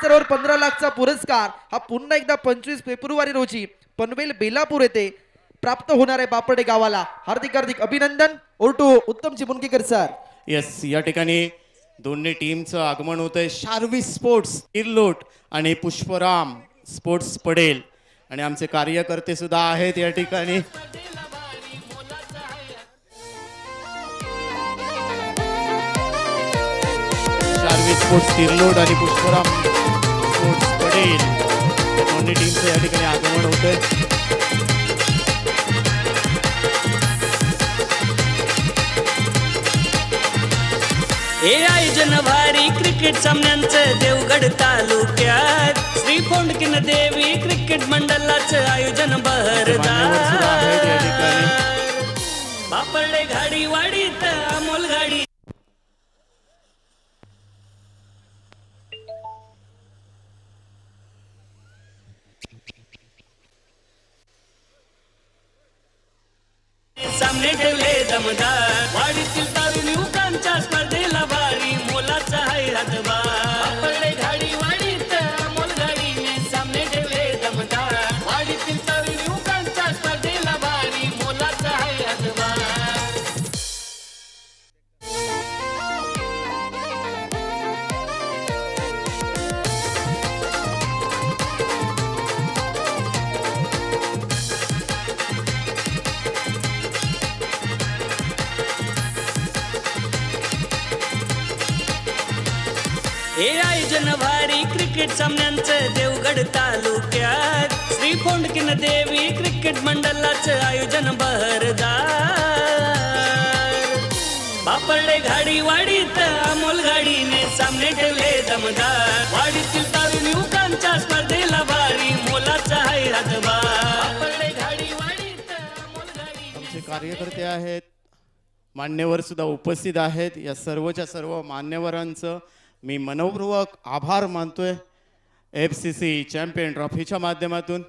सरोवर 15 लाखचा पुरस्कार हा पुन्हा एकदा 25 फेब्रुवारी रोजी पनवेल बेलापूर येथे प्राप्त होणार आहे बापडे गावाला. हार्दिक हार्दिक अभिनंदन. ओटू उत्तमजी मुनगेकर सर. येस, या ठिकाणी दोन्ही टीमचं आगमन होतंय. शार्वी स्पोर्ट्स इरलोट आणि पुष्पराम स्पोर्ट्स पडेल आणि आमचे कार्यकर्ते सुद्धा आहेत या ठिकाणी. शार्वी स्पोर्ट्स इरलोट आणि पुष्पराम स्पोर्ट्स पडेल या दोन्ही टीमचं या ठिकाणी आगमन होतंय. हे आयोजन भारी क्रिकेट सामन्यांचं देवगड तालुक्यात श्री फोंडकिन देवी क्रिकेट मंडळाचं आयोजन बहरदार. बापडे घाडी वाडीत अमोल गाडी. सामने ठेवले दमदार वाडीतील तरुण युवकांच्या स्पर्धेला भारी मोलाचा आहे हातभार. बापडे घाडी वाडीत अमोल गाडीने सामने ठेवले दमदार वाडीतील तरुण युवकांच्या स्पर्धेला भारी मोलाचा आहे हातभार. हे आयोजन भारी क्रिकेट सामन्यांचं देवगड तालुक्यात श्री फोंडकिन देवी क्रिकेट मंडळाचं आयोजन बहरदार. बापडे घाडी वाडीत अमोल गाडीने सामने ठेवले दमदार वाडीतील तरुण युवकांच्या स्पर्धेला भारी मोलाचा आहे हातभार. बापडे घाडी वाडीत अमोल गाडी. आमचे कार्यकर्ते आहेत, मान्यवर सुद्धा उपस्थित आहेत. या सर्वच्या सर्व मान्यवरांचं मी मनपूर्वक आभार मानतोय. FCC चॅम्पियन ट्रॉफीच्या माध्यमातून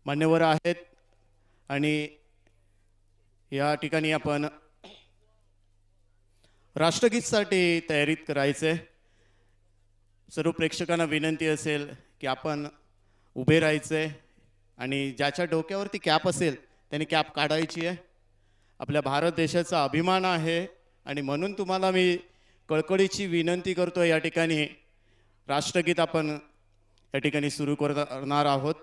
मान्यवर आहेत आणि या ठिकाणी आपण राष्ट्रगीतसाठी तयारीत करायचे. सर्व प्रेक्षकांना विनंती असेल की आपण उभे राहायचे आणि ज्याच्या डोक्यावरती कॅप असेल त्याने कॅप काढायची आहे. आपल्या भारत देशाचा अभिमान आहे आणि म्हणून तुम्हाला मी कळकळीची विनंती करतो. या ठिकाणी राष्ट्रगीत आपण या ठिकाणी सुरू करणार आहोत.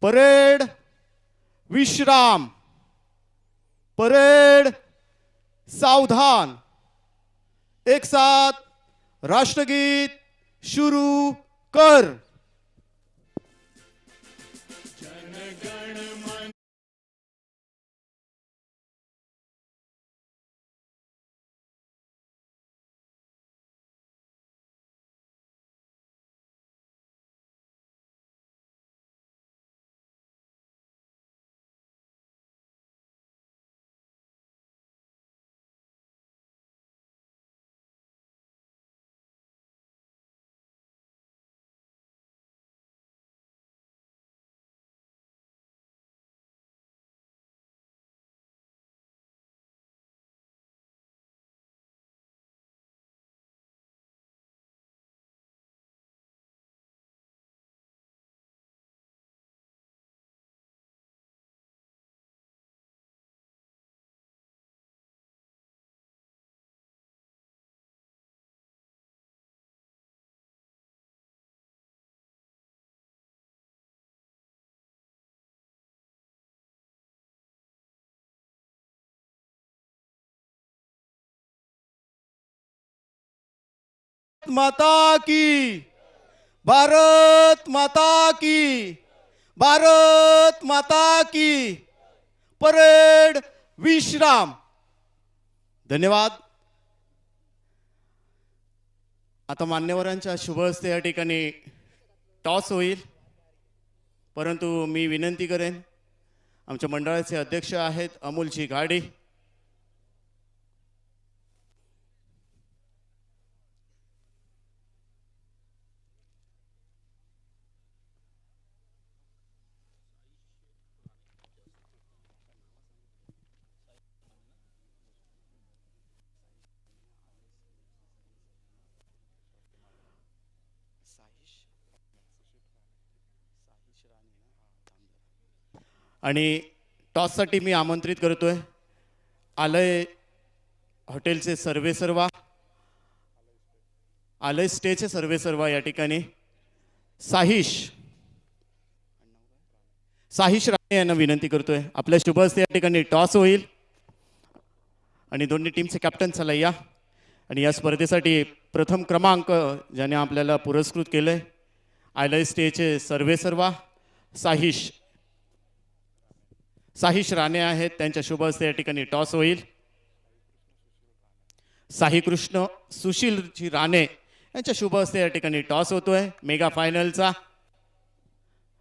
परेड विश्राम, परेड सावधान, एक साथ राष्ट्रगीत शुरू कर. माता की, भारत माता की, भारत माता की. परेड विश्राम. धन्यवाद. आता मान्यवरांच्या शुभ हस्ते या ठिकाणी टॉस होईल, परंतु मी विनंती करेन आमच्या मंडळाचे अध्यक्ष आहेत अमोलजी घाडी. आणि टॉससाठी मी आमंत्रित करतोय आलय हॉटेलचे सर्वेसर्वा, आलय स्टेचे सर्वेसर्वा या ठिकाणी साहिश राणे यांना विनंती करतोय. आपल्या शुभ हस्ते या ठिकाणी टॉस होईल आणि दोन्ही टीमचे कॅप्टन चला या. आणि या स्पर्धेसाठी प्रथम क्रमांक ज्याने आपल्याला पुरस्कृत केलंय आलय स्टेचे सर्वेसर्वा साहिश राणे आहेत. त्यांच्या शुभ हस्ते या ठिकाणी टॉस होईल. साहीकृष्ण सुशीलजी राणे यांच्या शुभ हस्ते या ठिकाणी टॉस होतोय. मेगा फायनलचा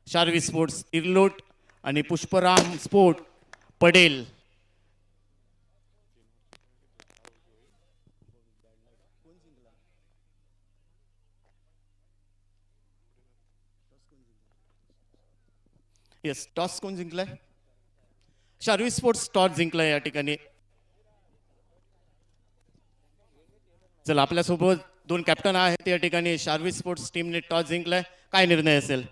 शार्वी स्पोर्ट्स तिरलोट आणि पुष्पराम स्पोर्ट पडेल. येस, टॉस कोण जिंकलाय? शार्वी स्पोर्ट्स टॉस जिंकलाय या ठिकाणी. चला, आपल्यासोबत दोन कॅप्टन आहेत या ठिकाणी. शार्वी स्पोर्ट्स टीमने टॉस जिंकलाय. काय निर्णय असेल?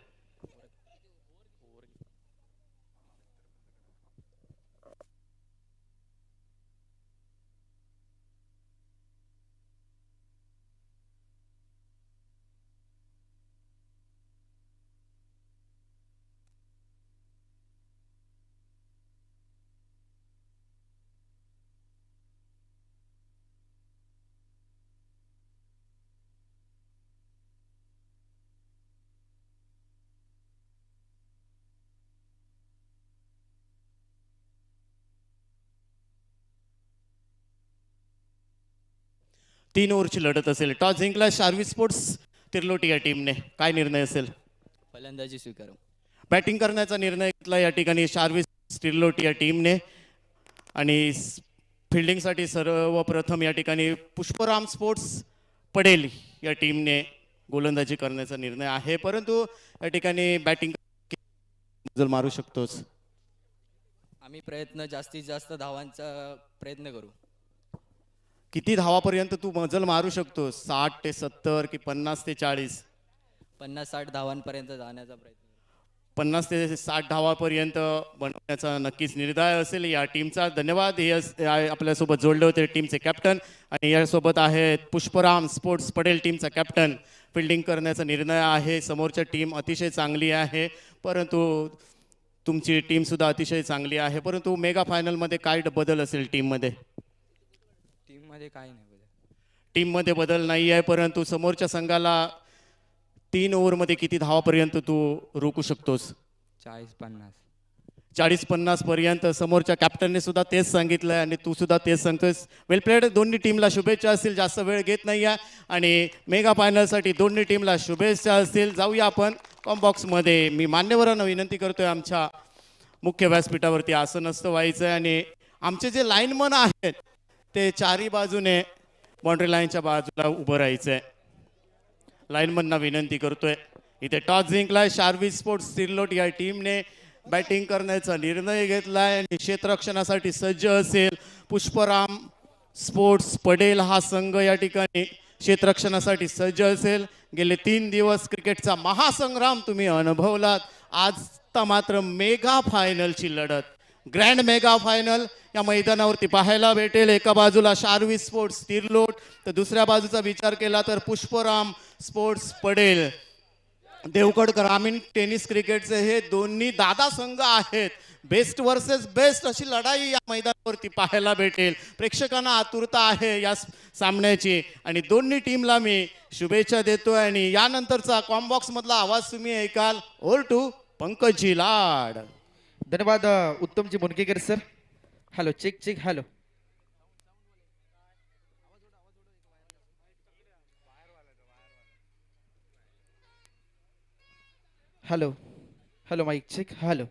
तीन ओव्हरची लढत असेल. टॉस जिंकला शार्वी स्पोर्ट्स तिरलोटी या टीमने. काय निर्णय असेल? फलंदाजी स्वीकारू. बॅटिंग करण्याचा निर्णय घेतला या ठिकाणी शार्वी तिरलोटी या टीमने. आणि फिल्डिंगसाठी सर्वप्रथम या ठिकाणी पुष्पराम स्पोर्ट्स पडेल या टीमने गोलंदाजी करण्याचा निर्णय आहे. परंतु या ठिकाणी बॅटिंग मारू शकतोच. आम्ही जास्तीत जास्त धावांचा प्रयत्न करू. किती धावापर्यंत तू मजल मारू शकतो? 60 ते 70 की 50 ते 40? 50-60 धावांपर्यंत जाण्याचा प्रयत्न. 50 ते 60 धावापर्यंत बनवण्याचा नक्कीच निर्धार असेल या टीमचा. धन्यवाद. हे आपल्यासोबत जोडले होते टीमचे कॅप्टन आणि यासोबत आहेत पुष्पराम स्पोर्ट्स पडेल टीमचा कॅप्टन. फिल्डिंग करण्याचा निर्णय आहे. समोरच्या टीम अतिशय चांगली आहे, परंतु तुमची टीमसुद्धा अतिशय चांगली आहे. परंतु मेगा फायनलमध्ये काय बदल असेल टीममध्ये? टीममध्ये काय नाही बदल. टीममध्ये बदल नाही आहे, परंतु समोरच्या संघाला 3 ओव्हरमध्ये किती धावापर्यंत तू रोखू शकतोस? 40-50. 40-50 पर्यंत. समोरच्या कॅप्टनने सुद्धा तेच सांगितलंय आणि तू सुद्धा तेच सांगतोस. वेल प्लेड. दोन्ही टीमला शुभेच्छा असतील. जास्त वेळ घेत नाही आहे आणि मेगा फायनलसाठी दोन्ही टीमला शुभेच्छा असतील. जाऊया आपण कॉम्बॉक्समध्ये. मी मान्यवरांना विनंती करतोय आमच्या मुख्य व्यासपीठावरती आसनस्थ व्हायचं आहे आणि आमचे जे लाईनमन आहेत ते चारी बाजूने बाउंड्री लाईनच्या बाजूला उभं राहायचं आहे. लाईनमनना विनंती करतोय. इथे टॉस जिंकलाय शार्वी स्पोर्ट्स तिरलोट या टीमने. बॅटिंग करण्याचा निर्णय घेतलाय आणि क्षेत्ररक्षणासाठी सज्ज असेल पुष्पराम स्पोर्ट्स पडेल हा संघ. या ठिकाणी क्षेत्ररक्षणासाठी सज्ज असेल. गेले 3 दिवस क्रिकेटचा महासंग्राम तुम्ही अनुभवलात. आज मात्र मेगा फायनलची लढत, ग्रँड मेगा फायनल या मैदानावरती पाहायला भेटेल. एका बाजूला शार्वी स्पोर्ट्स तिरलोट तर दुसऱ्या बाजूचा विचार केला तर पुष्पराम स्पोर्ट्स पडेल. देवगड ग्रामीण टेनिस क्रिकेटचे हे दोन्ही दादा संघ आहेत. बेस्ट वर्सेस बेस्ट अशी लढाई या मैदानावरती पाहायला भेटेल. प्रेक्षकांना आतुरता आहे या सामन्याची आणि दोन्ही टीमला मी शुभेच्छा देतोय. आणि यानंतरचा कॉम्बॉक्स मधला आवाज तुम्ही ऐकाल. Over to Pankajji Lad. धन्यवाद Uttamji Munkekar sir. Hello, check check. Hello, hello, hello, mike check. Hello.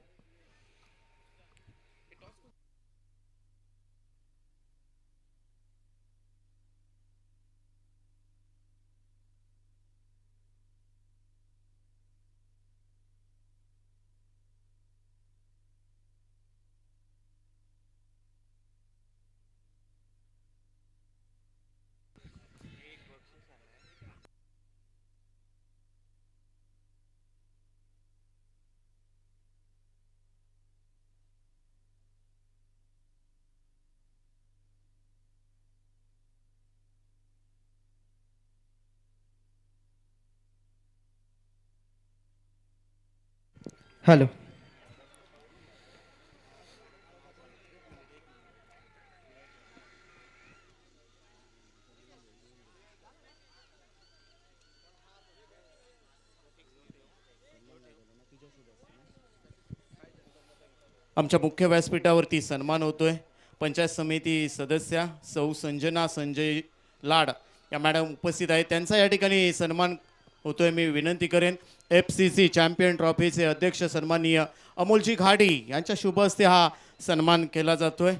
Hello. आमच्या मुख्य व्यासपीठावरती सन्मान होतोय पंचायत समिती सदस्या सौ संजना संजय लाड या मॅडम उपस्थित आहेत, त्यांचा या ठिकाणी सन्मान होतोय. मी विनंती करेन FCC चॅम्पियन ट्रॉफीचे अध्यक्ष सन्माननीय अमोलजी घाडी यांच्या शुभ हस्ते हा सन्मान केला जातोय.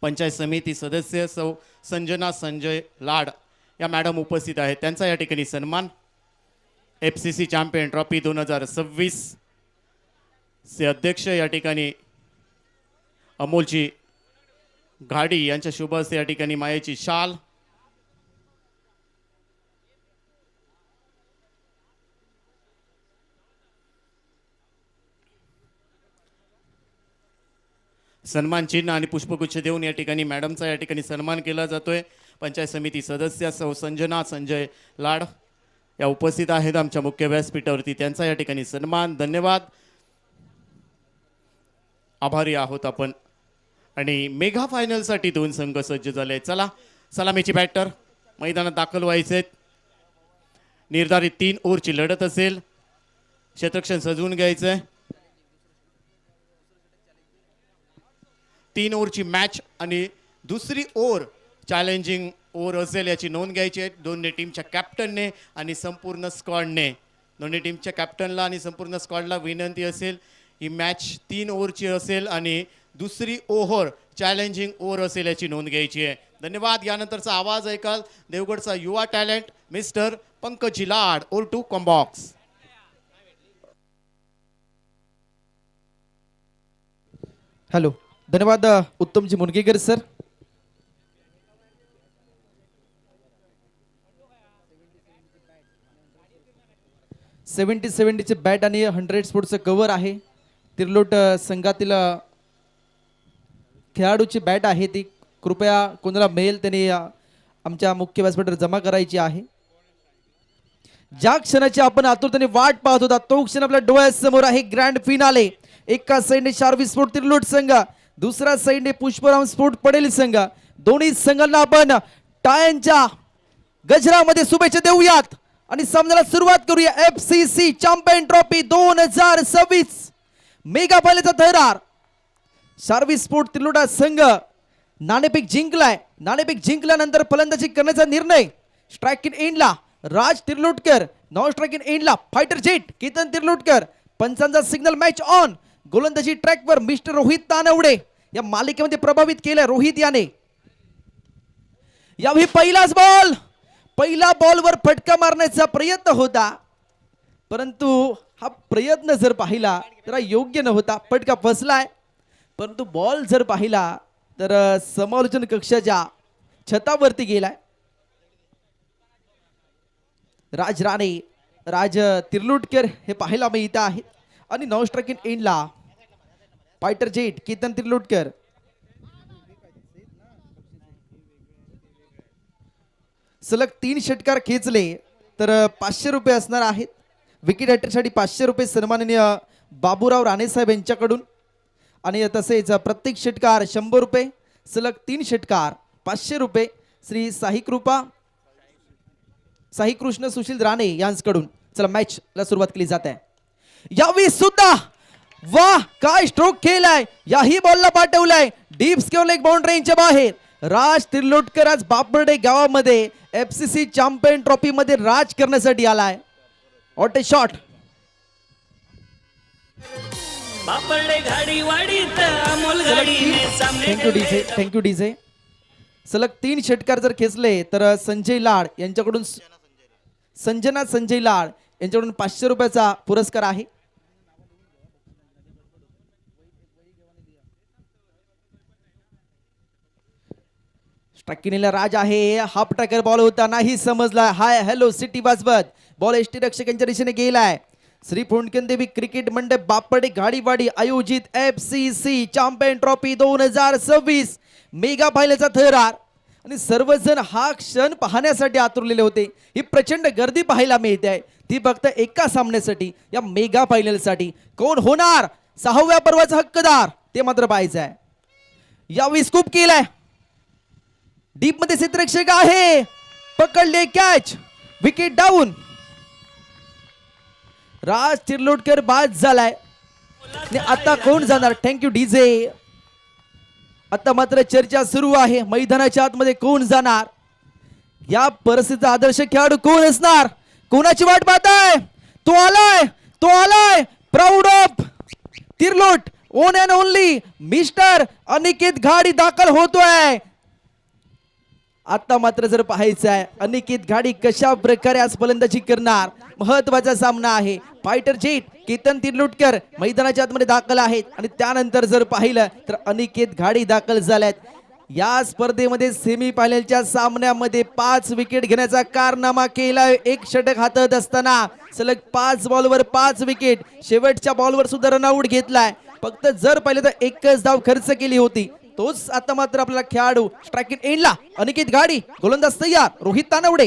पंचायत समिती सदस्य सौ संजना संजय लाड या मॅडम उपस्थित आहेत, त्यांचा या ठिकाणी सन्मान. FCC चॅम्पियन ट्रॉफी 2026 चे अध्यक्ष या ठिकाणी अमोलजी घाडी यांच्या शुभ हस्ते या ठिकाणी मायेची शाल. सन्मान चिन्ह आणि पुष्पगुच्छ देऊन या ठिकाणी मॅडमचा या ठिकाणी सन्मान केला जातोय. पंचायत समिती सदस्य सौ संजना संजय लाड या उपस्थित आहेत आमच्या मुख्य व्यासपीठावरती, त्यांचा या ठिकाणी सन्मान. धन्यवाद, आभारी आहोत आपण. आणि मेगा फायनलसाठी 2 संघ सज्ज झाले. चला, सलामीची बॅटर मैदानात दाखल व्हायचे. निर्धारित 3 ओव्हरची लढत असेल. क्षेत्ररक्षण सजवून घ्यायचंय. 3 ओव्हरची मॅच आणि दुसरी ओव्हर चॅलेंजिंग ओव्हर असेल याची नोंद घ्यायची आहे दोन्ही टीमच्या कॅप्टनने आणि संपूर्ण स्क्वॉडने. दोन्ही टीमच्या कॅप्टनला आणि संपूर्ण स्क्वॉडला विनंती असेल, ही मॅच 3 ओव्हरची असेल आणि दुसरी ओव्हर चॅलेंजिंग ओव्हर असेल याची नोंद घ्यायची आहे. धन्यवाद. यानंतरचा आवाज ऐकाल देवगडचा युवा talent mister Pankaj Lad, over to combox. Hello. धन्यवाद उत्तमजी मुनगेकर सर. चे बॅट आणि 100 स्पोर्टचं कव्हर आहे. तिरलोट संघातील खेळाडूची बॅट आहे ती कृपया कोणाला मिळेल त्यांनी आमच्या मुख्य व्यासपीठावर जमा करायची आहे. ज्या क्षणाची आपण आतुरतेने वाट पाहत होता तो क्षण आपल्या डोळ्यासमोर आहे. Grand finale. एका साईडने शार्वी स्पोर्ट तिरलोट संघ, दुसऱ्या साईडने पुष्पराम स्पोर्ट पडेल संघ. दोन्ही संघांना आपण टाळ्यांच्या गजरामध्ये शुभेच्छा देऊयात आणि सामन्याला सुरुवात करूया. FCC चॅम्पियन ट्रॉफी 2026 मेगा फायनलचा थरार. शार्वी स्पोर्ट तिरलोटा संघ नाणेफेक जिंकलाय. नाणेफेक जिंकल्यानंतर फलंदाजी करण्याचा निर्णय. स्ट्राइक इन एंडला Raj Tirlotkar, non strike in एंडला फायटर जेट केतन तिरलोटकर. पंचांचा सिग्नल मॅच ऑन. गोलंदाजी ट्रॅकवर मिस्टर रोहित तानवडे या मालिकेमध्ये प्रभावित केलं रोहित याने. यावेळी पहिला बॉलवर फटका मारण्याचा प्रयत्न होता, परंतु हा प्रयत्न जर पाहिला तर योग्य नव्हता. फटका फसलाय, परंतु बॉल जर पाहिला तर समालोचन कक्षाच्या छतावरती गेलाय. राज राणे, राज तिरलोटकर हे पाहायला मिळत आहेत आणि नॉन स्ट्राइक इन एंडला फायटर जेट केतन तिरलोटकर. सलग 3 षटकार खेचले तर 500 रुपये असणार आहेत. विकेट हॅटरसाठी 500 रुपये सन्माननीय बाबूराव राणेसाहेब यांच्याकडून आणि तसेच प्रत्येक षटकार 100 रुपये. सलग 3 षटकार 500 रुपये श्री साई कृष्ण सुशील राणे यांच्याकडून. चला मॅचला सुरुवात केली जाते. यावेळी सुद्धा वाह काय स्ट्रोक केलाय. याही बॉलला पाठवलाय डीप स्क्वेअर लेग बाउंड्री रेंजच्या बाहेर. राज तिरलोटकर आज बापरडे गावामध्ये FCC चॅम्पियन ट्रॉफी मध्ये राज करण्यासाठी आलाय. What a shot. बापडे घाडी वाडीत अमोल घाडीने सामने थँक्यू डीजे. सलग 3 षटकार जर खेचले तर संजय लाड यांच्याकडून संजना संजय लाड यांच्याकडून 500 रुपयाचा पुरस्कार आहे. स्ट्राइकिनीला राज आहे. हाफ टॅकर बॉल होता नाही समजला. हाय हॅलो सिटी वाजवत बॉल एसटी रक्षक यांच्या दिशेने गेलाय. श्री फुंडकन देवी क्रिकेट मंडप बापडे गाडीवाडी आयोजित FCC चॅम्पियन ट्रॉफी 2026 मेगा फायनलचा थरार आणि सर्वजण हा क्षण पाहण्यासाठी आतुरलेले होते. ही प्रचंड गर्दी पाहायला मिळते आहे. ती फक्त एका सामन्यासाठी या मेगा फायनल साठी कोण होणार 6व्या पर्वाचा हक्कदार ते मात्र पाहायचं आहे. यावेळी स्कूप केलाय डीप मध्ये क्षेत्ररक्षक आहे पकडले कॅच विकेट डाऊन. राज तिर्लोटकर बाद झालाय आणि आता कोण जाणार. Thank you DJ. आता मात्र चर्चा सुरू आहे मैदानाच्या आतमध्ये कोण जाणार या परिस्थितीचा आदर्श खेळाडू कोण असणार. कोणाची वाट पाहताय. तो आलाय proud of Tirlot one and only mister Aniket Ghadi दाखल होतोय. आता मात्र जर पाहायचं आहे अनिकेत घाडी कशा प्रकारे आज फलंदाजी करणार. महत्वाचा सामना आहे. फायटर जेट केतन तिर्लोटकर मैदानाच्या आतमध्ये दाखल आहेत आणि त्यानंतर जर पाहिलं तर अनिकेत घाडी दाखल झाल्यात. या स्पर्धेमध्ये सेमी फायनलच्या सामन्यामध्ये 5 विकेट घेण्याचा कारनामा केलाय. एक षटक हातात असताना सलग 5 बॉलवर 5 विकेट. शेवटच्या बॉलवर सुद्धा रनआउट घेतलाय. फक्त जर पाहिलं तर एकच धाव खर्च केली होती. तोच आता मात्र आपला खेळाडू स्ट्राइक एंडला अनिकेत घाडी गोलंदाज तयार. रोहित तानवडे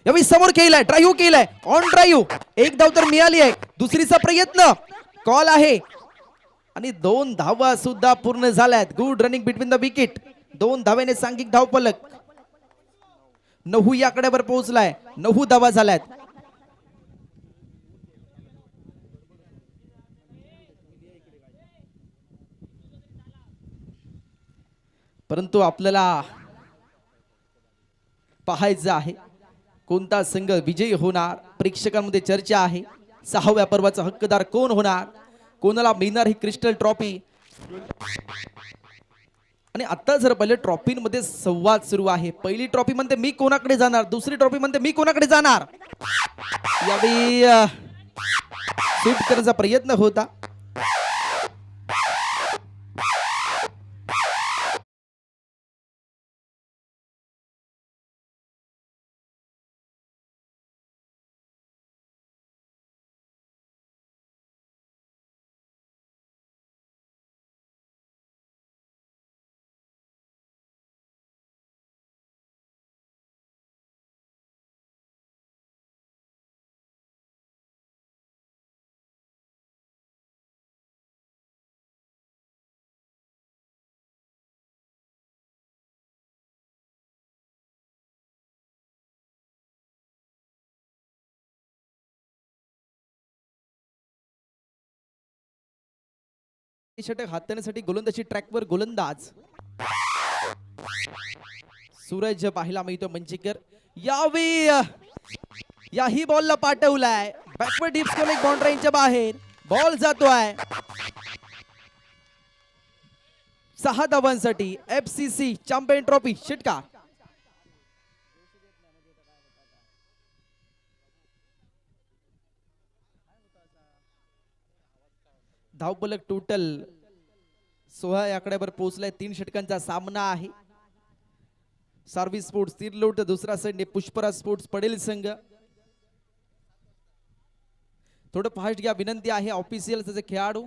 यावेळी समोर केलाय ड्राईव्ह केलाय ऑन ड्राईव्ह. एक धाव तर मिळाली आहे. दुसरीचा प्रयत्न कॉल आहे आणि 2 धावा सुद्धा पूर्ण झाल्यात. Good running between the wicket. 2 धाव्याने सांघिक धाव फलक 9 या आकड्यावर पोहोचलाय. 9 धावा झाल्यात. परंतु आपल्याला पाहायचं आहे कोणता संघ विजयी होणार. प्रेक्षकांमध्ये चर्चा आहे 6व्या पर्वाचा हक्कदार कोण होणार. कोणाला मिळणार ही क्रिस्टल ट्रॉफी. आणि आता जर पहिले ट्रॉफीमध्ये संवाद सुरू आहे. पहिली ट्रॉफी म्हणते मी कोणाकडे जाणार. दुसरी ट्रॉफी म्हणते मी कोणाकडे जाणार. यावेळी शूट करण्याचा प्रयत्न होता. षटक हाताळण्यासाठी गोलंदाजी ट्रॅकवर गोलंदाज सूरज पाहिला मिळतो मंचेकर. यावेळी याही बॉलला पाठवलाय बॅकवर्ड डीप स्कोर एक बाउंड्रीच्या बाहेर. बॉल जातोय 6 धावांसाठी FCC चॅम्पियन ट्रॉफी षटकार. धावफलक टोटल 16 या आकड्यावर पोहोचलाय. 3 षटकांचा सामना आहे. सर्व्हिस स्पोर्ट्स तिर्लोट दुसरा संघ पुष्पराज स्पोर्ट्स पडेल संघ. थोडं फास्ट घ्या विनंती आहे ऑफिशियल खेळाडू.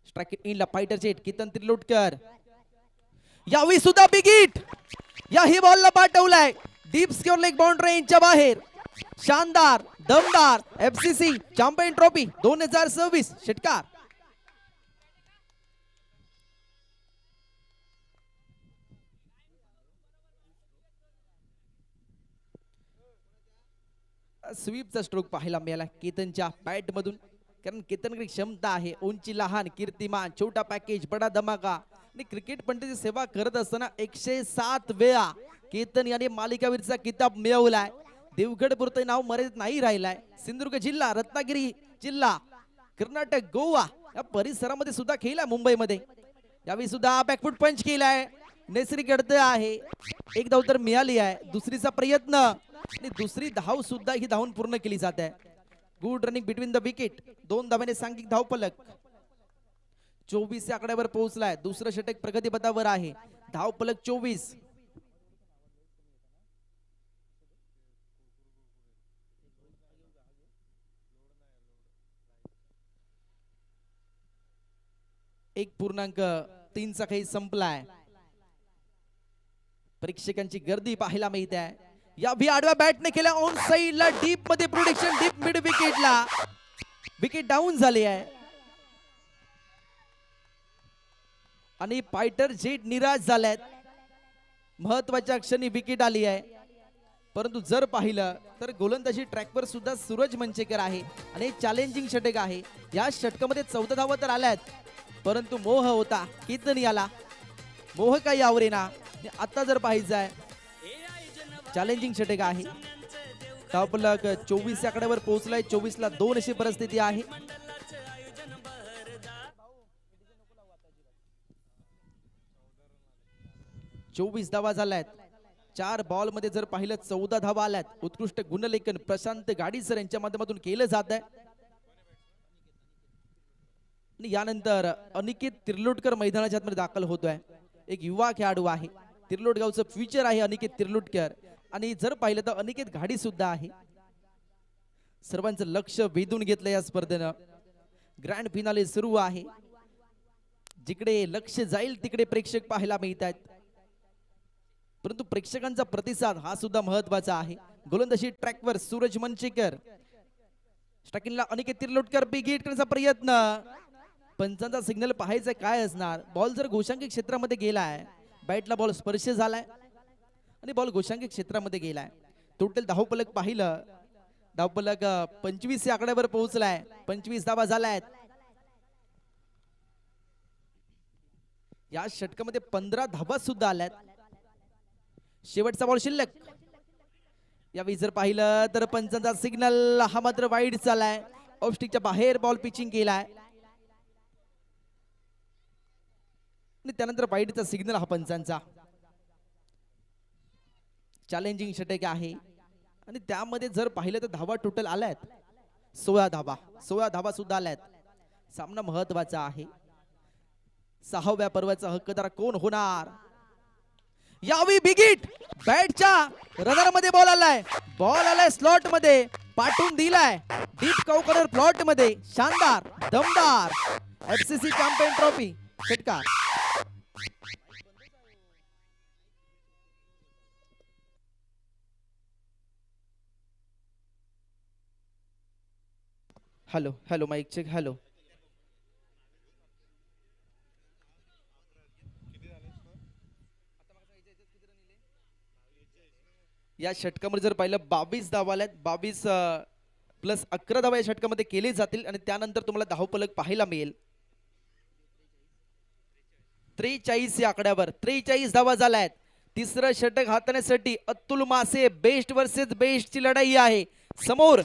स्ट्राइक इनला फायटर जेट केतन तिर्लोटकर. यावेळी सुद्धा बिग हिट. याही बॉलला पाठवलाय डीप स्कोर लेग बाउंड्रीच्या बाहेर. शानदार दमदार FCC चॅम्पियन ट्रॉफी 2026 षटकार. स्वीपचा स्ट्रोक पाहायला मिळाला केतनच्या बॅट मधून. कारण केतनकडे क्षमता आहे. उंची लहान कीर्तिमान छोटा पॅकेज बडा धमाका आणि क्रिकेट पंडितची सेवा करत असताना 107 वेळा केतन याने मालिकावीरचा किताब मिळवलाय. देवगड पुरते नाव मर्यादित नाही राहिलाय. सिंधुदुर्ग जिल्हा रत्नागिरी जिल्हा कर्नाटक गोवा या परिसरामध्ये सुद्धा खेळला. मुंबईमध्ये यावेळी सुद्धा बॅकफूट पंच केलाय. नैसर्गिक अडथळा आहे. एक धाव तर मिळाली आहे. दुसरीचा प्रयत्न आणि दुसरी धाव सुद्धा ही धावून पूर्ण केली जात आहे. Good running between the wicket. 2 धावाने सांघिक धाव फलक 24 या आकड्यावर पोहोचलाय. दुसरं षटक प्रगतीपथावर आहे. धाव फलक 24. एक पूर्णांक 3 चा काही संपलाय. प्रेक्षकांची गर्दी पाहायला मिळते आहे. या भी आडव्या बॅटने केल्या ऑन साइडला डीप मध्ये प्रोटेक्शन डीप मिड विकेटला विकेट डाऊन झाली आहे आणि फायटर जेट निराश झाल्यात. महत्वाच्या क्षणी विकेट आली आहे परंतु जर पाहिलं तर गोलंदाजी ट्रॅकवर सुद्धा सूरज मंचेकर आहे आणि चॅलेंजिंग षटक आहे. या षटकामध्ये 14 धावा तर आल्यात परंतु मोह होता कितनी आला मोह काही आवरेना. आता जर पाहायचं आहे चॅलेंजिंग षटक आहे. धावफलक 24 आकड्यावर पोहोचलाय. 24 ला 2 अशी परिस्थिती आहे. चोवीस धावा झाल्यात. 4 बॉल मध्ये जर पाहिलं 14 धावा आल्यात. उत्कृष्ट गुणलेखन प्रशांत गाडीसर यांच्या माध्यमातून केलं जात आहे. यानंतर अनिकेत तिर्लोटकर मैदानाच्या आतमध्ये दाखल होतोय. एक युवा खेळाडू आहे. तिर्लोट गावचं फ्युचर आहे अनिकेत तिर्लोटकर. आणि जर पाहिलं तर अनिकेत घाडी सुद्धा आहे. सर्वांचं लक्ष वेधून घेतलं या स्पर्धेनं. ग्रँड फिनाले सुरू आहे. जिकडे लक्ष जाईल तिकडे प्रेक्षक पाहायला मिळतात परंतु प्रेक्षकांचा प्रतिसाद हा सुद्धा महत्वाचा आहे. गोलंदाजी ट्रॅकवर सूरज मंचेकर. स्ट्रायकिंगला अनिकेत तिर्लोटकर बिग हिट करण्याचा प्रयत्न. पंचांचा सिग्नल पाहायचा काय असणार. बॉल जर घोषांकी क्षेत्रामध्ये गेलाय बॅटला बॉल स्पर्श झालाय आणि बॉल घोषांकी क्षेत्रामध्ये गेलाय. टोटल धावफलक पाहिलं धावफलक 25 या आकड्यावर पोहोचलाय. 25 धावा झाल्यात. या षटकामध्ये 15 धावा सुद्धा आल्यात. शेवटचा बॉल शिल्लक. यावेळी जर पाहिलं तर पंचांचा सिग्नल हा मात्र वाईड चालाय. ऑफ स्टिकच्या बाहेर बॉल पिचिंग केलाय आणि त्यानंतर वाईडचा सिग्नल हा पंचांचा. चॅलेंजिंग षटक आहे आणि त्यामध्ये जर पाहिलं तर धावा टोटल आल्यात 16 धावा. 16 धावा सुद्धा आल्यात. सामना महत्वाचा आहे. 6व्या पर्वाचा हक्कदार कोण होणार. यावी बिगिट बॅटच्या रनर मध्ये बॉल आलाय स्लॉट मध्ये पाठवून दिलाय डीप कॉर्नर प्लॉट मध्ये. शानदार दमदार एफसीसी चॅम्पियन ट्रॉफी षटकार. Hello hello mike check. Hello या षटकामध्ये जर पाहिलं 22 धावा आल्यात. 22 प्लस 11 धावा या षटकामध्ये केले जातील आणि त्यानंतर तुम्हाला धावफलक पाहायला मिळेल 43 या आकड्यावर. 43 धावा झाल्यात. तिसरं षटक हाताळण्यासाठी अतुल मासे बेस्ट वर्सेस बेस्ट ची लढाई आहे समोर.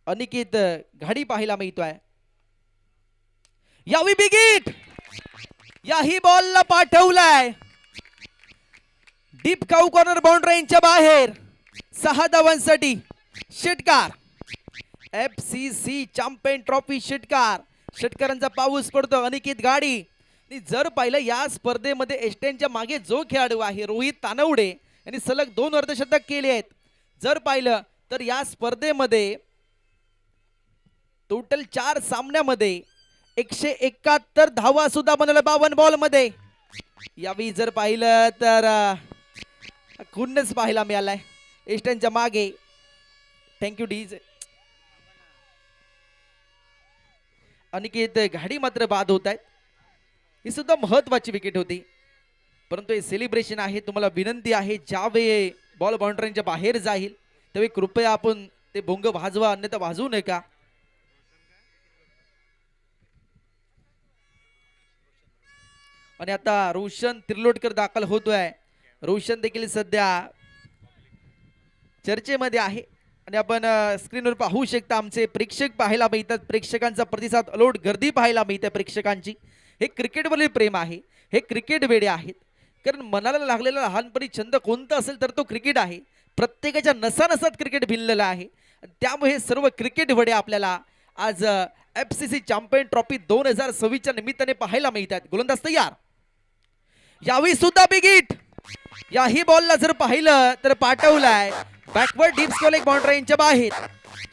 अनिकेत घाडी पाहायला मिळतोय. यावी बिगिट याही बॉलला पाठवलाय डीप काऊ कॉर्नर बाउंड्रीच्या बाहेर. 6 धावांसाठी षटकार. एफसीसी चॅम्पियन ट्रॉफी षटकार. षटकारांचा पाऊस पडतो. अनिकेत गाडी. जर पाहिलं या स्पर्धेमध्ये एस्टेनच्या मागे जो खेळाडू आहे रोहित तानवडे यांनी सलग 2 अर्धशतक केले आहेत. जर पाहिलं तर या स्पर्धेमध्ये टोटल 4 सामन्यामध्ये 171 धावा सुद्धा बनवल्या 52 बॉल मध्ये. यावेळी जर पाहिलं तर खुन्नस पाहायला मिळालाय एस्टनच्या मागे. Thank you DS. अनिकेत घाडी मात्र बाद होत आहेत. ही सुद्धा महत्वाची विकेट होती परंतु हे सेलिब्रेशन आहे. तुम्हाला विनंती आहे ज्यावेळी बॉल बाउंड्रीच्या बाहेर जाईल त्यावेळी कृपया आपण ते भोंग वाजवा अन्यथा वाजवू नका. आणि आता रोशन तिर्लोटकर दाखल होतोय. रोशन देखील सध्या चर्चेमध्ये आहे आणि आपण स्क्रीनवर पाहू शकता आमचे प्रेक्षक पाहायला मिळतात. प्रेक्षकांचा प्रतिसाद अलोट गर्दी पाहायला मिळते प्रेक्षकांची. हे क्रिकेटवरील प्रेम आहे. हे क्रिकेट वेडे आहेत कारण मनाला लागलेला लहानपणी छंद कोणता असेल तर तो क्रिकेट आहे. प्रत्येकाच्या नसानसात क्रिकेट भिनलेलं आहे. त्यामुळे सर्व क्रिकेट वेडे आपल्याला आज एफसीसी चॅम्पियन ट्रॉफी 2026 च्या निमित्ताने पाहायला मिळतात. गोलंदाज तयार. यावेळी सुद्धा बिग हिट. याही बॉलला जर पाहिलं तर पाठवलाय बॅकवर्ड डीप स्क्वेअर लेग बाउंड्रीच्या बाहेर.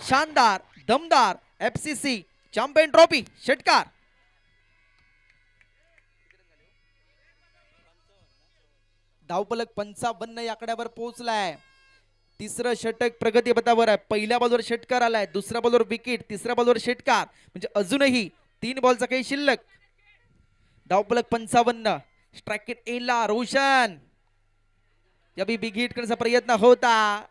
शानदार दमदार एफसीसी चॅम्पियन ट्रॉफी षटकार. धावपलक 55 या आकड्यावर पोहोचलाय. तिसरं षटक प्रगती पथावर आहे. पहिल्या बॉलवर षटकार आलाय, दुसऱ्या बॉलवर विकेट, तिसऱ्या बॉलवर षटकार, म्हणजे अजूनही 3 बॉलचा काही शिल्लक. धावपलक 55. स्ट्राइक एला रोशन या बिग हिट करण्याचा प्रयत्न होता.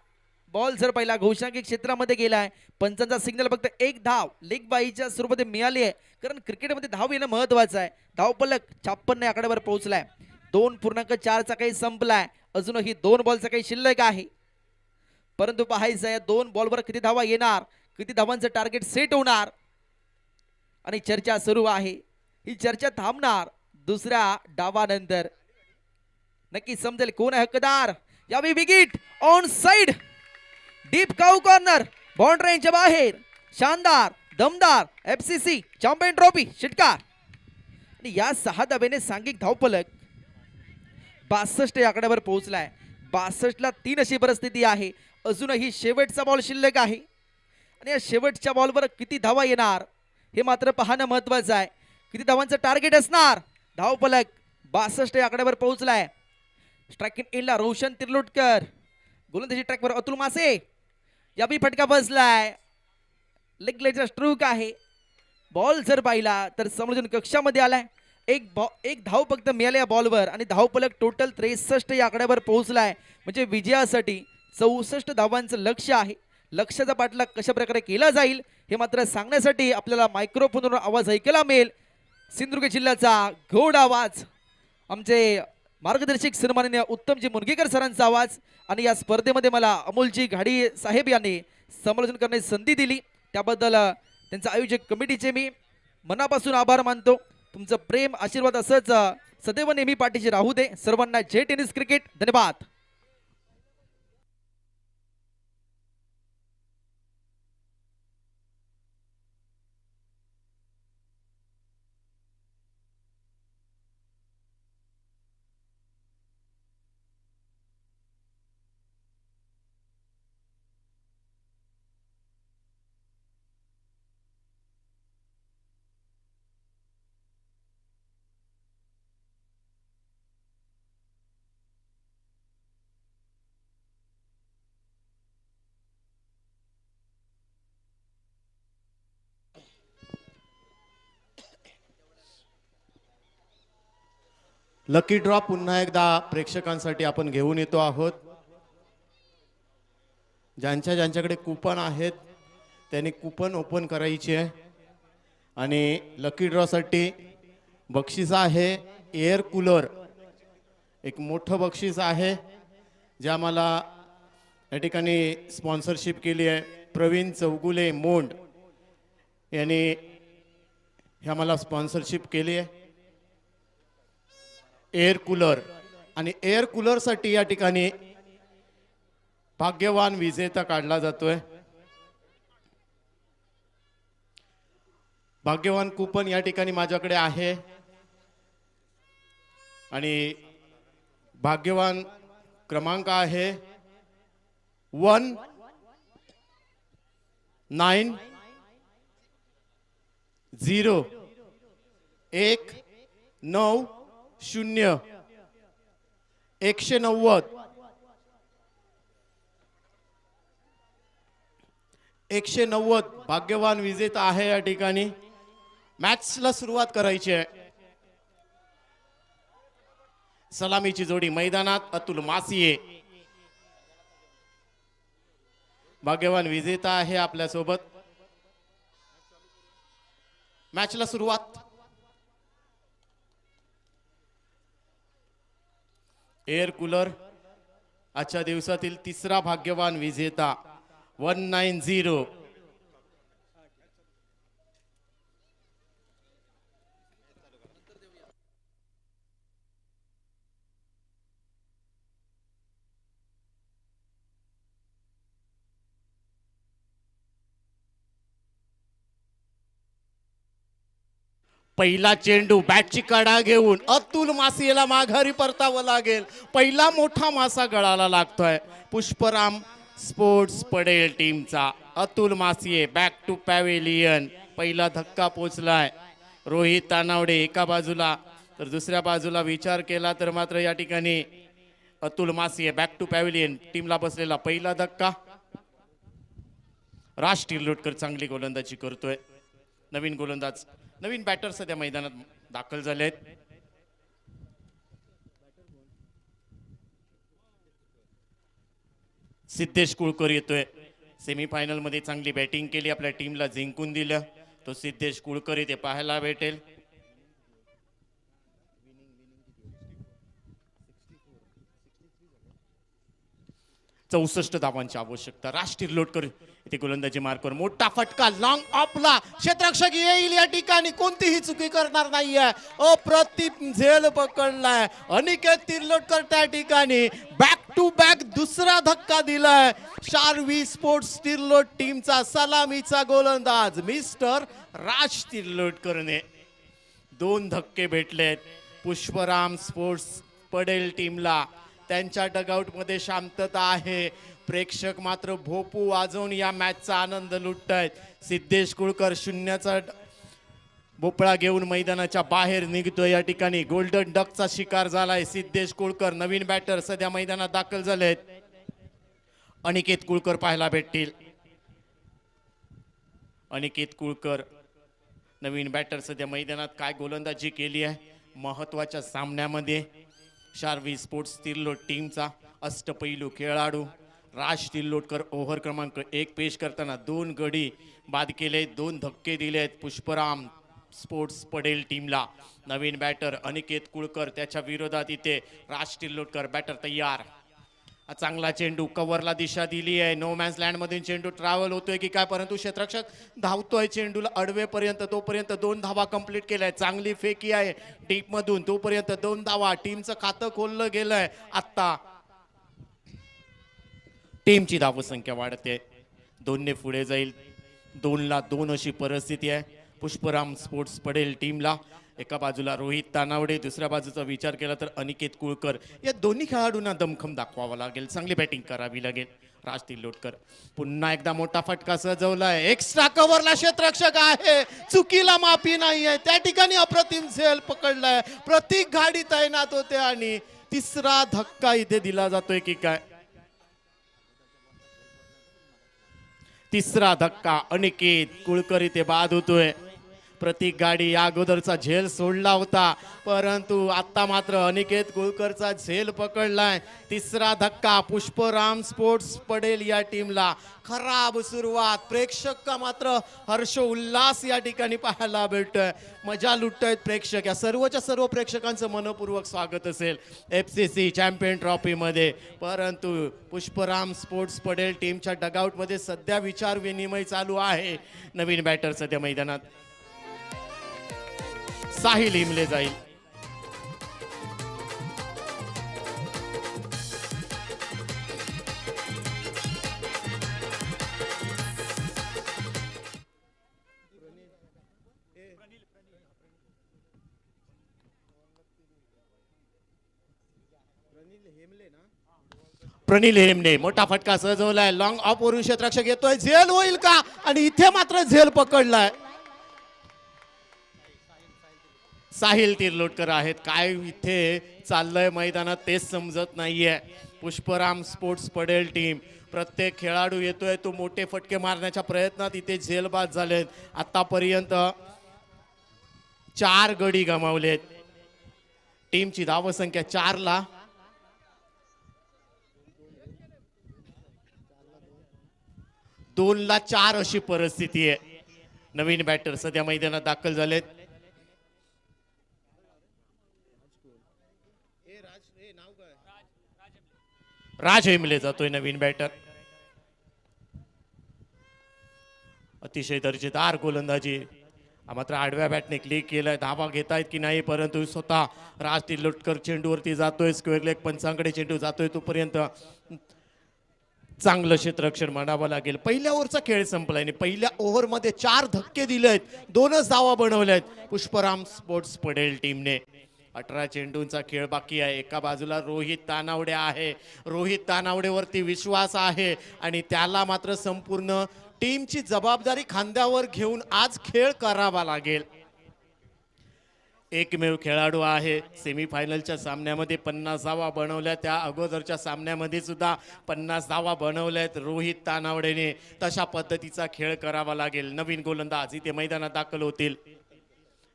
बॉल जर पहिला घोषांकी क्षेत्रामध्ये गेलाय. पंचांचा सिग्नल फक्त एक धाव लेग बाईच्या स्वरूपात मिळाली आहे, कारण क्रिकेटमध्ये धाव येणं महत्वाचं आहे. धावपलक 56 या आकड्यावर पोहोचलाय. 2.4 चा काही संपलाय. अजूनही 2 बॉलचा काही शिल्लक आहे, परंतु पाहायचं आहे 2 बॉलवर किती धावा येणार, किती धावांचं टार्गेट सेट होणार. आणि चर्चा सुरू आहे. ही चर्चा थांबणार दुसऱ्या डावानंतर. नक्की समजेल कोण आहे हक्कदार. यावेळी wicket on side, deep cow corner, boundary रेंजच्या बाहेर. शानदार दमदार FCC चॅम्पियन ट्रॉफी षटकार. आणि या 6 धावेने सांघिक धावपलक 62 या आकड्यावर पोहोचलाय. 62 ला 3 अशी परिस्थिती आहे. अजूनही शेवटचा बॉल शिल्लक आहे, आणि या शेवटच्या बॉलवर किती धावा येणार हे मात्र पाहणं महत्वाचं आहे. किती धावांचं टार्गेट असणार. धावपलक 62 या आकड्यावर पोहोचलाय. स्ट्राइकिंग एंडला रोशन तिर्लोटकर, गोलंदाजी ट्रॅकवर अतुल मासे. याबी फटका बसलाय. लेग लेगचा स्ट्रोक आहे. बॉल जर पाहिला तर समोरून कक्षामध्ये आलाय. एक धाव फक्त मिळाल्या या बॉलवर, आणि धावपलक टोटल 63 या आकड्यावर पोहोचलाय. म्हणजे विजयासाठी 64 धावांचं लक्ष आहे. लक्ष्याचा पाठलाग कशा प्रकारे केला जाईल हे मात्र सांगण्यासाठी आपल्याला मायक्रोफोनवर आवाज ऐकायला मिळेल. सिंधुदुर्ग जिल्ह्याचा गोड आवाज, आमचे मार्गदर्शक सन्माननीय उत्तमजी मुनगेकर सरांचा आवाज. आणि या स्पर्धेमध्ये मला अमोलजी घाडी साहेब यांनी समालोचन करण्याची संधी दिली, त्याबद्दल त्यांच्या आयोजक कमिटीचे मी मनापासून आभार मानतो. तुमचं प्रेम आशीर्वाद असंच सदैव नेहमी पाठीशी राहू दे. सर्वांना जय टेनिस क्रिकेट. धन्यवाद. लकी ड्रॉ पुन्हा एकदा प्रेक्षकांसाठी आपण घेऊन येतो आहोत. ज्यांच्याकडे कुपन आहेत त्यांनी कुपन ओपन करायची आहे. आणि लकी ड्रॉसाठी बक्षीस आहे एअर कूलर, एक मोठं बक्षीस आहे, जे आम्हाला या ठिकाणी स्पॉन्सरशिप केली आहे प्रवीण चौगुले मोंड यांनी हे आम्हाला स्पॉन्सरशिप केली आहे. एअर कूलर, आणि एअर कूलरसाठी या ठिकाणी भाग्यवान विजेता काढला जातोय. भाग्यवान कुपन या ठिकाणी माझ्याकडे आहे, आणि भाग्यवान क्रमांक आहे 190190 190 भाग्यवान विजेता आहे. या ठिकाणी मॅचला सुरुवात करायची आहे. सलामीची जोडी मैदानात अतुल मासिये भाग्यवान विजेता आहे आपल्या सोबत. मॅचला सुरुवात. एअर कूलर आजच्या दिवसातील तिसरा भाग्यवान विजेता 190. पहिला चेंडू बॅटची कडा घेऊन अतुल मासियेला माघारी परतावं लागेल. पहिला मोठा मासा गळाला लागतोय. पुष्पराम स्पोर्ट्स पडेल टीमचा. अतुल मासिये बॅक टू पॅव्हेलियन. पहिला धक्का पोचलाय. रोहित तानावडे एका बाजूला, तर दुसऱ्या बाजूला विचार केला तर मात्र या ठिकाणी अतुल मासिये बॅक टू पॅव्हिलियन. टीमला बसलेला पहिला धक्का. राज तिर्लोटकर चांगली गोलंदाजी करतोय. नवीन गोलंदाज, नवीन बॅटर सध्या मैदानात दाखल झाले आहेत. सिद्धेश कुळकर येतोय. सेमीफायनल मध्ये चांगली बॅटिंग केली, आपल्या टीमला जिंकून दिलं. तो सिद्धेश कुळकर इथे पाहायला भेटेल. 64 धावांची आवश्यकता. राज तिर्लोटकर इथे गोलंदाजी मार्कवर. मोठा फटका लॉंग ऑफला. क्षेत्ररक्षक येईल या ठिकाणी, कोणतीही चुकी करणार नाहीये. अप्रतिम झेल पकडलाय अनिकेत तिर्लोटकर त्या ठिकाणी. बॅक टू बॅक दुसरा धक्का दिलाय. शार्वी स्पोर्ट्स तिर्लोट टीमचा सलामीचा गोलंदाज मिस्टर राज तिर्लोटकरने 2 धक्के भेटलेत पुष्पराम स्पोर्ट्स पडेल टीमला. त्यांच्या डगआउट मध्ये शांतता आहे. प्रेक्षक मात्र भोपू वाजवून या मॅचचा आनंद लुटतायत. सिद्धेश कुळकर शून्याचा भोपळा घेऊन मैदानाच्या बाहेर निघतोय. या ठिकाणी गोल्डन डकचा शिकार झालाय सिद्धेश कुळकर. नवीन बॅटर सध्या मैदानात दाखल झालेत. अनिकेत कुळकर पाहायला भेटतील. अनिकेत कुळकर नवीन बॅटर सध्या मैदानात काय गोलंदाजी केली आहे. महत्वाच्या सामन्यामध्ये शार्वी स्पोर्ट्स तिर्लोट टीमचा अष्टपैलू खेळाडू राज तिर्लोटकर ओव्हर क्रमांक 1 पेश करताना 2 गडी बाद केले, 2 धक्के दिलेत पुष्पराम स्पोर्ट्स पडेल टीमला. नवीन बॅटर अनिकेत कुळकर, त्याच्या विरोधात इथे राज तिर्लोटकर. बॅटर तयार. चांगला चेंडू कव्हरला दिशा दिली आहे. नो मॅन्स लँड मधून चेंडू ट्रॅव्हल होतोय की काय, परंतु क्षेत्ररक्षक धावतोय चेंडूला अडवेपर्यंत. तोपर्यंत 2 धावा कंप्लीट केलाय. चांगली फेकी आहे डीप मधून. तोपर्यंत 2 धावा. टीमचं खातं खोललं गेलंय. आता टीमची धावसंख्या वाढते. 2ने पुढे जाईल. 2ला 2 अशी परिस्थिती आहे पुष्पराम स्पोर्ट्स पडेल टीमला. एका बाजूला रोहित तानावडे, दुसऱ्या बाजूचा विचार केला तर अनिकेत कुळकर. या दोन्ही खेळाडूंना दमखम दाखवावा लागेल, चांगली बॅटिंग करावी लागेल. राज तिर्लोटकर पुन्हा एकदा मोठा फटका सजवलाय. एक्स्ट्रा कव्हरला क्षेत्ररक्षक आहे, चुकीला माफी नाहीये. त्या ठिकाणी अप्रतिम झेल पकडलाय. प्रत्येक गाडी तैनात होते आणि तिसरा धक्का इथे दिला जातोय की काय. तिसरा धक्का अनिकेत कुळकर इथे बाद होतोय. प्रत्येक गाडी या अगोदरचा झेल सोडला होता, परंतु आता मात्र अनिकेत कुळकरचा झेल पकडलाय. तिसरा धक्का पुष्पराम स्पोर्ट्स पडेल या टीमला. खराब सुरुवात. प्रेक्षक मात्र हर्ष उल्हास या ठिकाणी पाहायला भेटतोय. मजा लुटतायत प्रेक्षक. या सर्वच्या सर्व प्रेक्षकांचं मनपूर्वक स्वागत असेल FCC चॅम्पियन ट्रॉफी मध्ये. परंतु पुष्पराम स्पोर्ट्स पडेल टीमच्या डगआउट मध्ये सध्या विचार विनिमय चालू आहे. नवीन बॅटर सध्या मैदानात साहिल हिमले जाईल. प्रनिल हेमने मोठा फटका सजवलाय. लॉंग ऑफ वरून क्षेत्ररक्षक येतोय. झेल होईल का, आणि इथे मात्र झेल पकडलाय. साहिल तिर्लोटकर आहेत. काय इथे चाललंय मैदानात तेच समजत नाहीये. पुष्पराम स्पोर्ट्स पडेल टीम, प्रत्येक खेळाडू येतोय तो मोठे फटके मारण्याच्या प्रयत्नात इथे झेलबाद झालेत. आतापर्यंत 4 गडी गमावलेत. टीमची धावसंख्या 4ला 2ला 4 अशी परिस्थिती आहे. नवीन बॅटर सध्या मैदानात दाखल झालेत. राज हेमले जातोय नवीन बॅटर. अतिशय दर्जेदार गोलंदाजी. मात्र आडव्या बॅटने क्लिक केलाय. धावा घेतायत की नाही, परंतु स्वतः राज तिर्लोटकर चेंडूवरती जातोय. स्क्वेअर लेग पंचांकडे चेंडू जातोय. तोपर्यंत चांगलं क्षेत्ररक्षण म्हणावं लागेल. पहिल्या ओव्हरचा खेळ संपलाय आणि पहिल्या ओव्हरमध्ये 4 धक्के दिलेत, 2च धावा बनवल्यात पुष्पराम स्पोर्ट्स पडेल टीमने. 18 चेंडूंचा खेळ बाकी आहे. एका बाजूला रोहित तानावडे आहे. रोहित तानावडेवरती विश्वास आहे आणि त्याला मात्र संपूर्ण टीमची जबाबदारी खांद्यावर घेऊन आज खेळ करावा लागेल. एकमेव खेळाडू आहे सेमीफायनलच्या सामन्यामध्ये 50 धावा बनवल्या, त्या अगोदरच्या सामन्यामध्ये सुद्धा 50 धावा बनवल्यात रोहित तानावडेने. तशा पद्धतीचा खेळ करावा लागेल. नवीन गोलंदाज इथे मैदानात दाखल होतील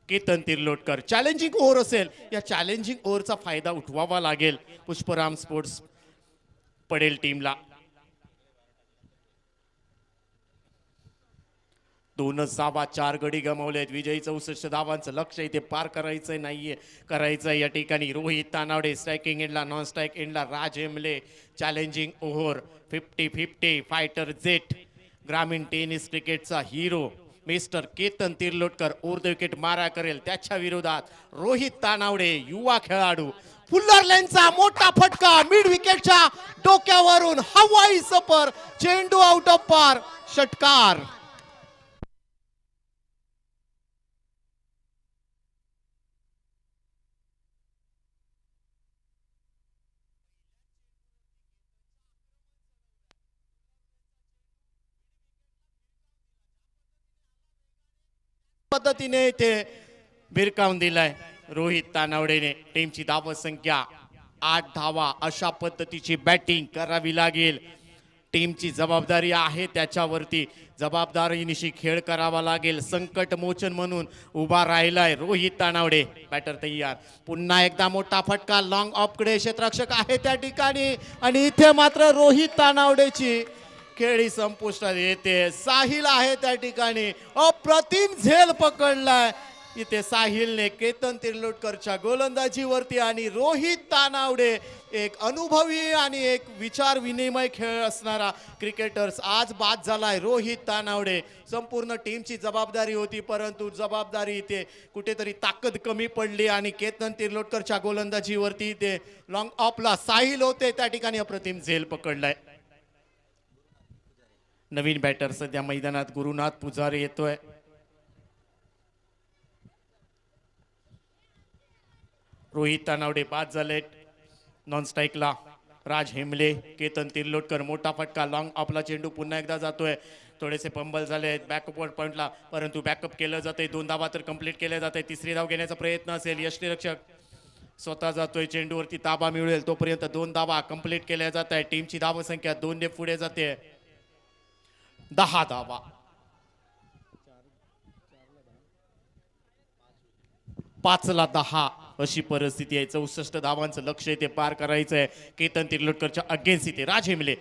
केतन तिर्लोटकर. चॅलेंजिंग ओव्हर असेल, या चॅलेंजिंग ओव्हरचा फायदा उठवावा लागेल पुष्पराम स्पोर्ट्स पडेल टीमला. 2 धावा 4 गडी गमावलेत. विजयी 64 धावांचं लक्ष्य इथे पार करायचं नाहीये, करायचं या ठिकाणी. रोहित तानावडे स्ट्रायकिंग एंडला, नॉन स्ट्राईक एंडला राज हेमले. चॅलेंजिंग ओव्हर 50-50 फायटर जेट ग्रामीण टेनिस क्रिकेटचा हिरो मिस्टर केतन तिर्लोटकर ऊर्ध्व विकेट मारा करेल. त्याच्या विरोधात रोहित तानावडे युवा खेळाडू. फुल्लर लेनचा मोठा फटका मिड विकेटच्या डोक्यावरून हवाई सफर, चेंडू आउट ऑफ पार, षटकार. पद्धतीने इथे भिरकावून दिलाय रोहित तानावडेने. टीमची धाव संख्या 8 धावा. अशा पद्धतीची बॅटिंग करावी लागेल. टीमची जबाबदारी आहे, त्याच्यावरती जबाबदारीनिशी खेळ करावा लागेल. संकट मोचन म्हणून उभा राहिलाय रोहित तानावडे. बॅटर तयार. पुन्हा एकदा मोठा फटका लॉंग ऑफकडे. क्षेत्ररक्षक आहे त्या ठिकाणी आणि इथे मात्र रोहित तानावडेची खेळी संपुष्टात येते. साहिल आहे त्या ठिकाणी. अप्रतिम झेल पकडलाय इथे साहिलने केतन तिर्लोटकरच्या गोलंदाजीवरती. आणि रोहित तानावडे एक अनुभवी आणि एक विचार विनिमय खेळ असणारा क्रिकेटर्स आज बाद झालाय. रोहित तानावडे. संपूर्ण टीमची जबाबदारी होती, परंतु जबाबदारी इथे कुठेतरी ताकद कमी पडली आणि केतन तिर्लोटकरच्या गोलंदाजीवरती इथे लॉंग ऑफला साहिल होते त्या ठिकाणी अप्रतिम झेल पकडलाय. नवीन बॅटर सध्या मैदानात गुरुनाथ पुजारी येतोय. रोहित तानावडे बाद झाले. नॉन स्ट्राईकला राज हेमले. केतन तिर्लोटकर मोठा फटका लॉंग ऑफला. चेंडू पुन्हा एकदा जातोय. थोडेसे पंबल झाले बॅकअप पॉइंटला, परंतु बॅकअप केलं जातंय. 2 धावा तर कंप्लीट केल्या जात आहे. 3री धाव घेण्याचा प्रयत्न असेल. यष्टीरक्षक स्वतः जातोय. चेंडूवरती ताबा मिळेल तोपर्यंत 2 धावा कंप्लीट केल्या जात आहे. टीमची धाव संख्या 2 ने पुढे जाते. 10 धावा. 5ला 10 अशी परिस्थिती आहे. 64 धावांचं लक्ष्य इथे पार करायचंय केतन तिर्लोटकरच्या अगेन्स्ट. इथे राज हेमले.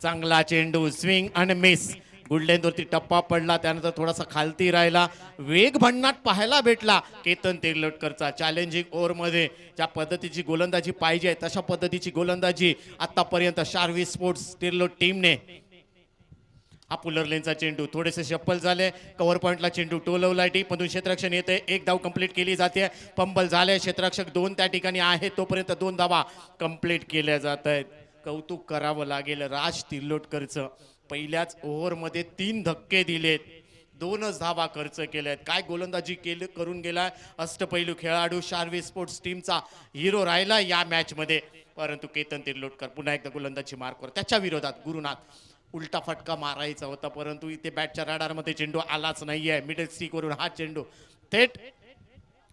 चांगला चेंडू स्विंग आणि मिस. गुडलेंदवरती टप्पा पडला, त्यानंतर थोडासा खालती राहिला. वेग भन्नाट पाहायला भेटला केतन तिर्लोटकरचा. चॅलेंजिंग ओव्हरमध्ये ज्या पद्धतीची गोलंदाजी पाहिजे तशा पद्धतीची गोलंदाजी आतापर्यंत शार्वी स्पोर्ट्स तिर्लोट टीमने. हा पुलर लेनचा चेंडू थोडेसे शप्पल झाले. कव्हर पॉइंटला चेंडू टोलवला. टीपमधून क्षेत्ररक्षण येते. 1 धाव कंप्लीट केली जाते. पंबल झाले. क्षेत्ररक्षक 2 त्या ठिकाणी आहे तोपर्यंत 2 धावा कंप्लीट केल्या जात आहेत. कौतुक करावं लागेल राज तिर्लोटकरचं. पहिल्याच ओव्हरमध्ये 3 धक्के दिलेत, 2च धावा खर्च केल्यात. काय गोलंदाजी करून गेलाय अष्टपैलू खेळाडू. शार्वी स्पोर्ट्स टीमचा हिरो राहिला या मॅच मध्ये. परंतु केतन तिर्लोटकर पुन्हा एकदा गोलंदाजी मार्कवर. त्याच्या विरोधात गुरुनाथ. उलटा फटका मारायचा होता, परंतु इथे बॅटच्या राडारमध्ये चेंडू आलाच नाहीये. मिडल स्टिक वरून हा चेंडू थेट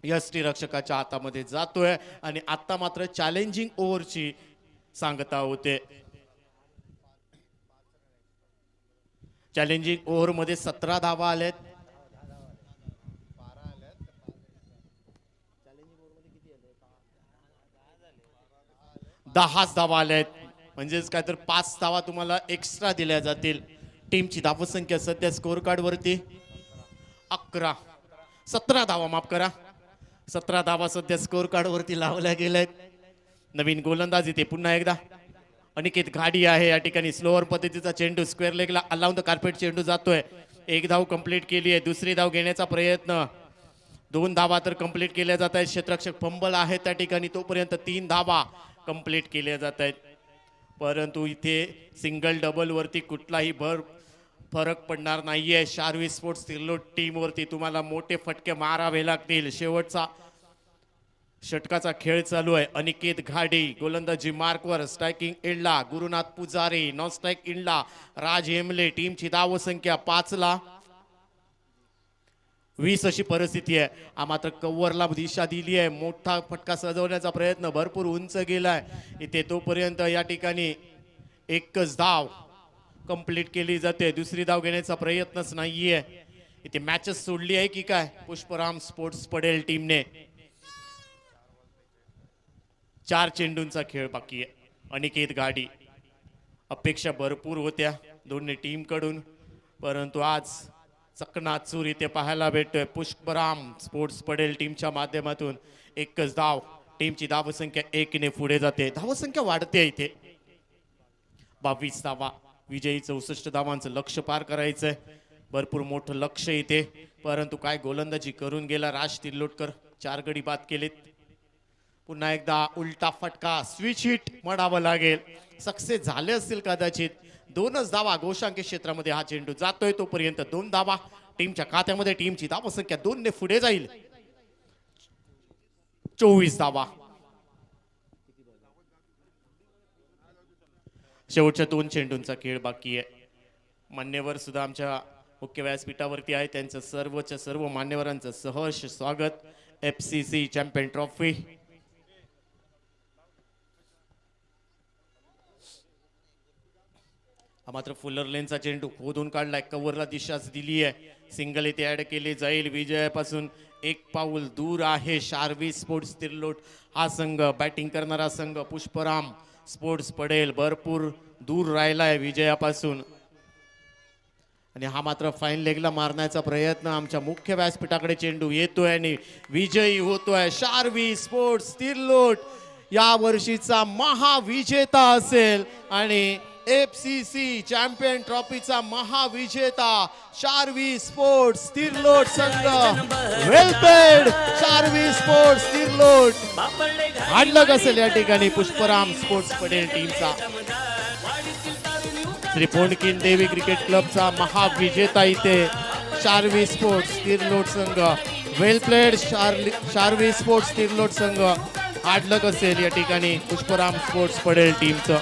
यष्टीरक्षकाच्या हातामध्ये जातोय. आणि आता मात्र चॅलेंजिंग ओव्हरची सांगता होते. चॅलेंजिंग ओव्हर मध्ये 17 धावा आल्यात. 10 धावा आल्यात. म्हणजेच काय तर 5 धावा तुम्हाला एक्स्ट्रा दिल्या जातील. टीमची धावसंख्या सध्या स्कोर कार्ड वरती 17 धावा, माफ करा, 17 धावा सध्या स्कोर कार्ड वरती लावल्या गेल्यात. नवीन गोलंदाज इथे पुन्हा एकदा अनिकेत घाडी आहे या ठिकाणी. स्लोअर पद्धतीचा चेंडू स्क्वेअर लेगला अलाउन द कार्पेट चेंडू जातोय. 1 धाव कंप्लीट केली आहे. 2री धाव घेण्याचा प्रयत्न. 2 धावा तर कंप्लीट केल्या जात आहेत. क्षेत्ररक्षक फंबल आहे त्या ठिकाणी तोपर्यंत 3 धावा कंप्लीट केल्या जात आहेत. परंतु इथे सिंगल डबल वरती कुठलाही फरक पडणार नाहीये. शार्वी स्पोर्ट्स तिर्लोट टीम वरती तुम्हाला मोठे फटके मारावे लागतील. शेवटचा षटकाचा खेळ चालू आहे. अनिकेत घाडी गोलंदाजी मार्कवर. स्ट्रायकिंग एंडला गुरुनाथ पुजारी. नॉन स्ट्राईक एंडला राज हेमले. टीमची धाव संख्या 5ला 20 अशी परिस्थिती आहे. हा मात्र कव्वरला दिशा दिली आहे. मोठा फटका सजवण्याचा प्रयत्न भरपूर उंच गेलाय इथे. तोपर्यंत या ठिकाणी एकच धाव कंप्लीट केली जाते. दुसरी धाव घेण्याचा प्रयत्नच नाहीये इथे. मॅचच सोडली आहे की काय पुष्पराम स्पोर्ट्स पडेल टीमने. 4 चेंडूंचा खेळ बाकी आहे. अनिकेत गाडी, अपेक्षा भरपूर होत्या दोन्ही टीम कडून, परंतु आज चकनाचूर इथे पाहायला भेटतोय. पुष्पराम स्पोर्ट्स पडेल टीमच्या माध्यमातून एकच धाव. टीमची धावसंख्या 1 ने पुढे जाते. धावसंख्या वाढते इथे. 22 धावा. विजयी 64 धावांचं लक्ष पार करायचंय. भरपूर मोठं लक्ष इथे, परंतु काय गोलंदाजी करून गेला राज तिर्लोटकर. 4 गडी बाद केलेत. पुन्हा एकदा उलटा फटका, स्विच हिट म्हणावं लागेल. सक्सेस झाले असतील कदाचित. 2च धावा गोशांकी क्षेत्रामध्ये हा चेंडू जातोय. तोपर्यंत 2 धावा टीमच्या खात्यामध्ये. टीमची धावसंख्या 2 ने पुढे जाईल. 24 धावा. शेवटच्या 2 चेंडूंचा खेळ बाकी आहे. मान्यवर सुद्धा आमच्या मुख्य व्यासपीठावरती आहे. त्यांचं सर्वच्या सर्व मान्यवरांचं सहर्ष स्वागत. FCC चॅम्पियन ट्रॉफी हा मात्र फुलर लेनचा चेंडू खोदून काढलाय. कव्हरला दिशाच दिली आहे. सिंगल इथे ऍड केले जाईल. विजयापासून 1 पाऊल दूर आहे शार्वी स्पोर्ट्स तिर्लोट हा संघ. बॅटिंग करणारा संघ पुष्पराम स्पोर्ट्स पडेल भरपूर दूर राहिलाय विजयापासून. आणि हा मात्र फाईन लेगला मारण्याचा प्रयत्न. आमच्या मुख्य व्यासपीठाकडे चेंडू येतोय आणि विजयी होतोय शार्वी स्पोर्ट्स तिर्लोट. या वर्षीचा महाविजेता असेल आणि FCC चॅम्पियन ट्रॉफीचा महाविजेता शार्वी स्पोर्ट्स तिर्लोट संघ. वेल प्लेड शार्वी स्पोर्ट्स तिर्लोट. हाडलक असेल या ठिकाणी पुष्पराम स्पोर्ट्स पडेल टीमचा. श्री पोंडकीन देवी क्रिकेट क्लबचा महाविजेता इथे शार्वी स्पोर्ट्स तिर्लोट संघ. वेल प्लेड शार्वी स्पोर्ट्स तिर्लोट संघ. हाडलक असेल या ठिकाणी पुष्पराम स्पोर्ट्स पडेल टीमचं.